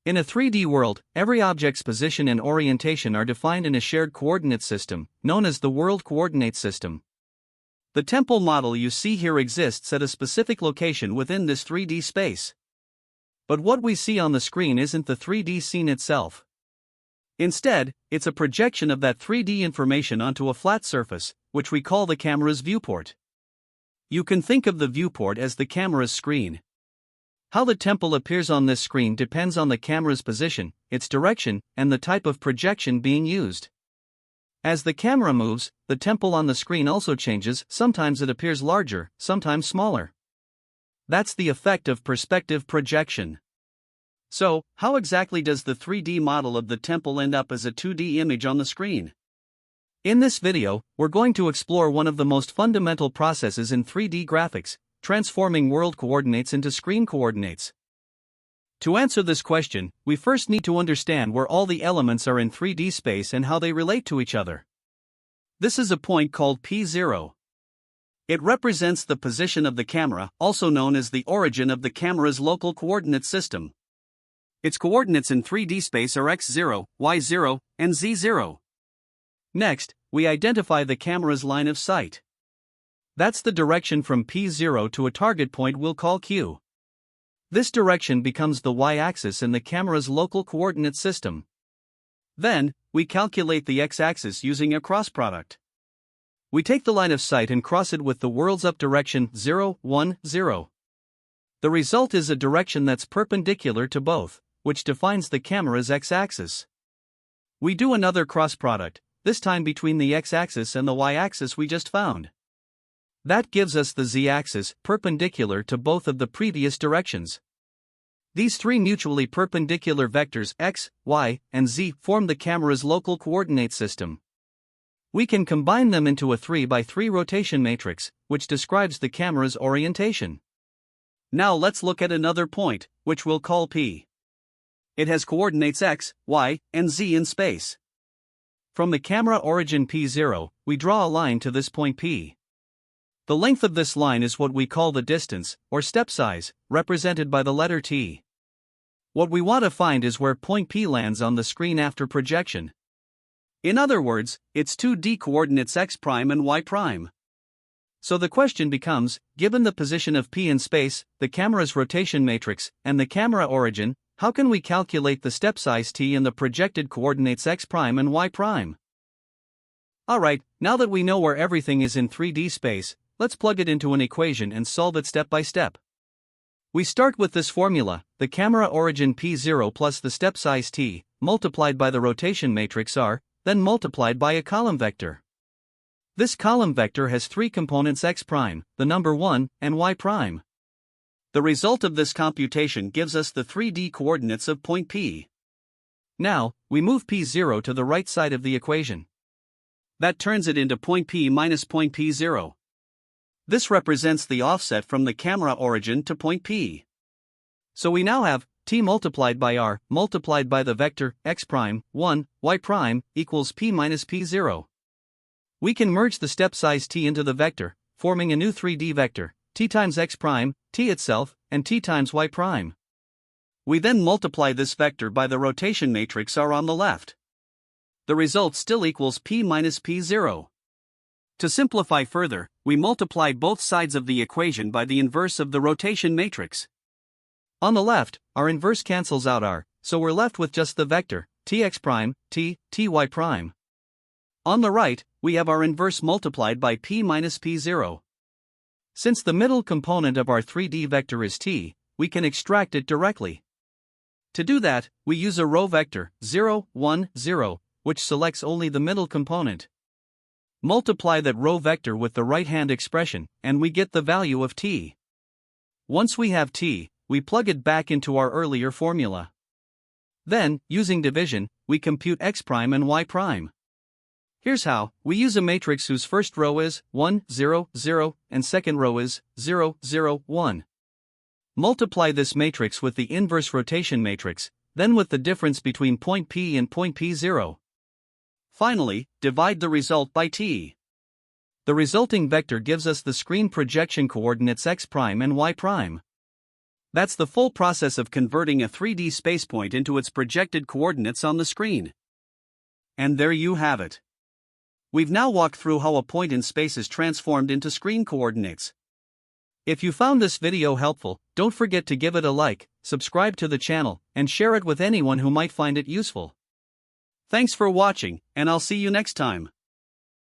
In a 3D world, every object's position and orientation are defined in a shared coordinate system, known as the World Coordinate System. The temple model you see here exists at a specific location within this 3D space. But what we see on the screen isn't the 3D scene itself. Instead, it's a projection of that 3D information onto a flat surface, which we call the camera's viewport. You can think of the viewport as the camera's screen. How the temple appears on this screen depends on the camera's position, its direction, and the type of projection being used. As the camera moves, the temple on the screen also changes. Sometimes it appears larger, sometimes smaller. That's the effect of perspective projection. So, how exactly does the 3D model of the temple end up as a 2D image on the screen? In this video, we're going to explore one of the most fundamental processes in 3D graphics, transforming world coordinates into screen coordinates. To answer this question, we first need to understand where all the elements are in 3D space and how they relate to each other. This is a point called P0. It represents the position of the camera, also known as the origin of the camera's local coordinate system. Its coordinates in 3D space are x0, y0, and z0. Next, we identify the camera's line of sight. That's the direction from P0 to a target point we'll call Q. This direction becomes the y-axis in the camera's local coordinate system. Then, we calculate the x-axis using a cross product. We take the line of sight and cross it with the world's up direction 0, 1, 0. The result is a direction that's perpendicular to both, which defines the camera's x-axis. We do another cross product, this time between the x-axis and the y-axis we just found. That gives us the z-axis, perpendicular to both of the previous directions. These three mutually perpendicular vectors x, y, and z form the camera's local coordinate system. We can combine them into a 3x3 rotation matrix, which describes the camera's orientation. Now let's look at another point, which we'll call P. It has coordinates x, y, and z in space. From the camera origin P0, we draw a line to this point P. The length of this line is what we call the distance, or step size, represented by the letter t. What we want to find is where point P lands on the screen after projection. In other words, its 2D coordinates x' and y'. So the question becomes, given the position of P in space, the camera's rotation matrix, and the camera origin, how can we calculate the step size t in the projected coordinates x' and y'? Alright, now that we know where everything is in 3D space, let's plug it into an equation and solve it step by step. We start with this formula: the camera origin P0 plus the step size t, multiplied by the rotation matrix r, then multiplied by a column vector. This column vector has three components x', the number 1, and y'. The result of this computation gives us the 3D coordinates of point P. Now, we move P0 to the right side of the equation. That turns it into point P minus point P0. This represents the offset from the camera origin to point P. So we now have t multiplied by r multiplied by the vector x', 1, y' equals P minus P0. We can merge the step size t into the vector, forming a new 3D vector, t times x', t itself, and t times y'. We then multiply this vector by the rotation matrix r on the left. The result still equals P minus P0. To simplify further, we multiply both sides of the equation by the inverse of the rotation matrix. On the left, our inverse cancels out r, so we're left with just the vector, tx', ty'. On the right, we have our inverse multiplied by P minus P0. Since the middle component of our 3D vector is t, we can extract it directly. To do that, we use a row vector, 0, 1, 0, which selects only the middle component. Multiply that row vector with the right-hand expression, and we get the value of t. Once we have t, we plug it back into our earlier formula. Then, using division, we compute x' and y'. Here's how: we use a matrix whose first row is 1, 0, 0, and second row is 0, 0, 1. Multiply this matrix with the inverse rotation matrix, then with the difference between point P and point P0. Finally, divide the result by t. The resulting vector gives us the screen projection coordinates x' and y'. That's the full process of converting a 3D space point into its projected coordinates on the screen. And there you have it. We've now walked through how a point in space is transformed into screen coordinates. If you found this video helpful, don't forget to give it a like, subscribe to the channel, and share it with anyone who might find it useful. Thanks for watching, and I'll see you next time.